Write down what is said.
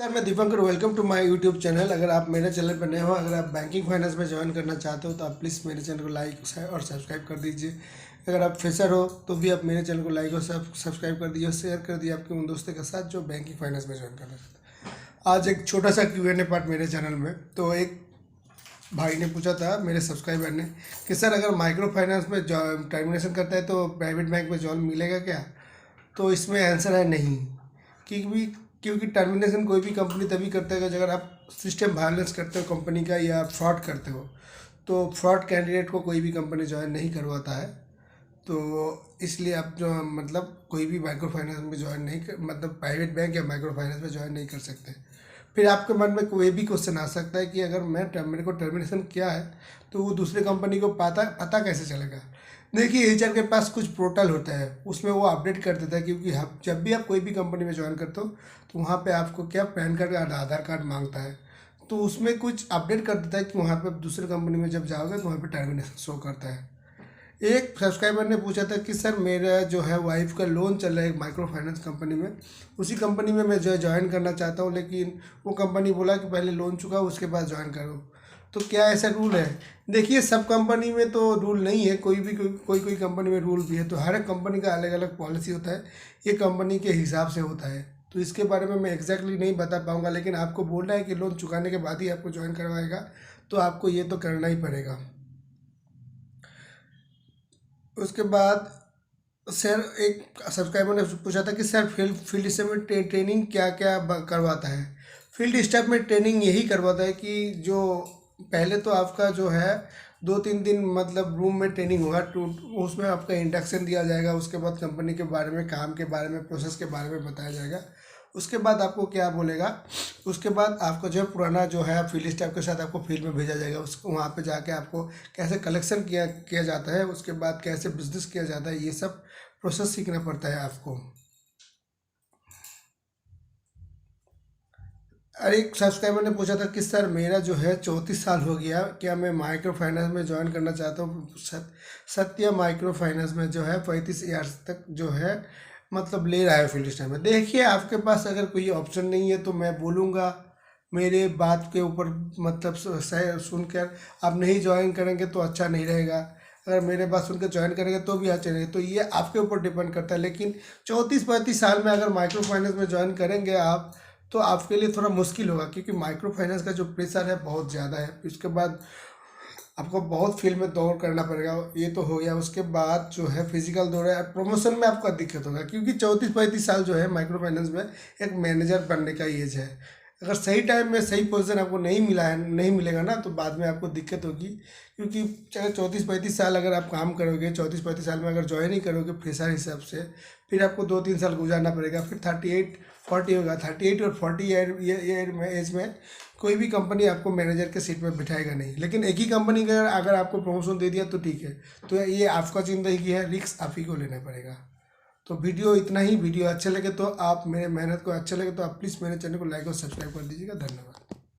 Sir मैं Dipankar, welcome to my YouTube channel. अगर आप मेरे चैनल पर नए हो, अगर आप बैंकिंग फाइनेंस में ज्वाइन करना चाहते हो तो आप प्लीज़ मेरे चैनल को लाइक और सब्सक्राइब कर दीजिए। अगर आप फ्रेशर हो तो भी आप मेरे चैनल को लाइक और सब्सक्राइब कर दीजिए और शेयर कर दिए आपके उन दोस्तों के साथ जो बैंकिंग फाइनेंस में ज्वाइन करना चाहते हैं। आज एक छोटा सा Q&A पार्ट मेरे चैनल में। तो एक भाई ने पूछा था मेरे सब्सक्राइबर ने कि सर अगर माइक्रो फाइनेंस में टर्मिनेशन करता है तो प्राइवेट बैंक में जॉब मिलेगा क्या? तो इसमें आंसर है नहीं। क्योंकि टर्मिनेशन कोई भी कंपनी तभी करता है अगर आप सिस्टम वायलेंस करते हो कंपनी का या फ्रॉड करते हो। तो फ्रॉड कैंडिडेट को कोई भी कंपनी ज्वाइन नहीं करवाता है। तो इसलिए आप जो कोई भी माइक्रो फाइनेंस में ज्वाइन नहीं कर, प्राइवेट बैंक या माइक्रो फाइनेंस में ज्वाइन नहीं कर सकते। फिर आपके मन में कोई भी क्वेश्चन आ सकता है कि अगर मेरे को टर्मिनेशन किया है तो वो दूसरे कंपनी को पता कैसे चलेगा? देखिए, एचआर के पास कुछ पोर्टल होता है, उसमें वो अपडेट कर देता है। क्योंकि जब भी आप कोई भी कंपनी में ज्वाइन करते हो तो वहाँ पे आपको क्या पैन कार्ड और आधार कार्ड मांगता है। तो उसमें कुछ अपडेट कर देता है कि वहाँ पे दूसरे कंपनी में जब जाओगे तो वहाँ पे टर्मिनेशन शो करता है। एक सब्सक्राइबर ने पूछा था कि सर मेरा जो है वाइफ का लोन चल रहा है एक माइक्रो फाइनेंस कंपनी में, उसी कंपनी में मैं जो ज्वाइन करना चाहता हूँ, लेकिन वो कंपनी बोला कि पहले लोन चुकाओ उसके बाद ज्वाइन करो। तो क्या ऐसा रूल है? देखिए, सब कंपनी में तो रूल नहीं है, कोई कंपनी में रूल भी है। तो हर एक कंपनी का अलग अलग पॉलिसी होता है, ये कंपनी के हिसाब से होता है। तो इसके बारे में मैं एग्जैक्टली नहीं बता पाऊँगा, लेकिन आपको बोलना है कि लोन चुकाने के बाद ही आपको ज्वाइन करवाएगा, तो आपको ये तो करना ही पड़ेगा। उसके बाद सर एक सब्सक्राइबर ने पूछा था कि सर फील्ड स्टाफ में ट्रेनिंग क्या क्या करवाता है? फील्ड स्टाफ में ट्रेनिंग यही करवाता है कि जो पहले तो आपका जो है 2-3 दिन रूम में ट्रेनिंग होगा। उसमें आपका इंडक्शन दिया जाएगा, उसके बाद कंपनी के बारे में, काम के बारे में, प्रोसेस के बारे में बताया जाएगा। उसके बाद आपको क्या बोलेगा, उसके बाद आपको जो है पुराना जो है फील्ड स्टाफ के साथ आपको फील्ड में भेजा जाएगा। उसको वहाँ पे जाके आपको कैसे कलेक्शन किया जाता है, उसके बाद कैसे बिजनेस किया जाता है, ये सब प्रोसेस सीखना पड़ता है आपको। अरे एक सब्सक्राइबर ने पूछा था कि सर मेरा जो है 34 साल हो गया, क्या मैं माइक्रो फाइनेंस में ज्वाइन करना चाहता हूँ? सत्या माइक्रो फाइनेंस में जो है 35 ईयर्स तक जो है ले रहा है फील्ड स्टाफ में। देखिए, आपके पास अगर कोई ऑप्शन नहीं है तो मैं बोलूँगा मेरे बात के ऊपर सुनकर आप नहीं ज्वाइन करेंगे तो अच्छा नहीं रहेगा। अगर मेरे बात सुनकर ज्वाइन करेंगे तो भी अच्छा रहेगा। तो ये आपके ऊपर डिपेंड करता है। लेकिन 34-35 साल में अगर माइक्रो फाइनेंस में ज्वाइन करेंगे आप तो आपके लिए थोड़ा मुश्किल होगा, क्योंकि माइक्रो फाइनेंस का जो प्रेशर है बहुत ज़्यादा है। उसके बाद आपको बहुत फील्ड में दौड़ करना पड़ेगा, ये तो हो गया। उसके बाद जो है फिजिकल दौड़ है, प्रमोशन में आपका दिक्कत होगा, क्योंकि 34-35 साल जो है माइक्रो फाइनेंस में एक मैनेजर बनने का एज है। अगर सही टाइम में सही पोजीशन आपको नहीं मिलेगा ना, तो बाद में आपको दिक्कत होगी। क्योंकि अगर 34-35 साल अगर आप काम करोगे, 34-35 साल में अगर ज्वाइन ही करोगे फ्रेशर हिसाब से, फिर आपको 2-3 साल गुजारना पड़ेगा। फिर 38-40 होगा, 38 और 40 ईयर में एज में कोई भी कंपनी आपको मैनेजर के सीट में बिठाएगा नहीं। लेकिन एक ही कंपनी का अगर आपको प्रमोशन दे दिया तो ठीक है। तो ये आपका ज़िंदगी है, रिस्क आप ही को लेना पड़ेगा। तो वीडियो इतना ही। वीडियो अच्छे लगे तो आप मेरे मेहनत को अच्छा लगे तो आप प्लीज़ मेरे चैनल को लाइक और सब्सक्राइब कर दीजिएगा। धन्यवाद।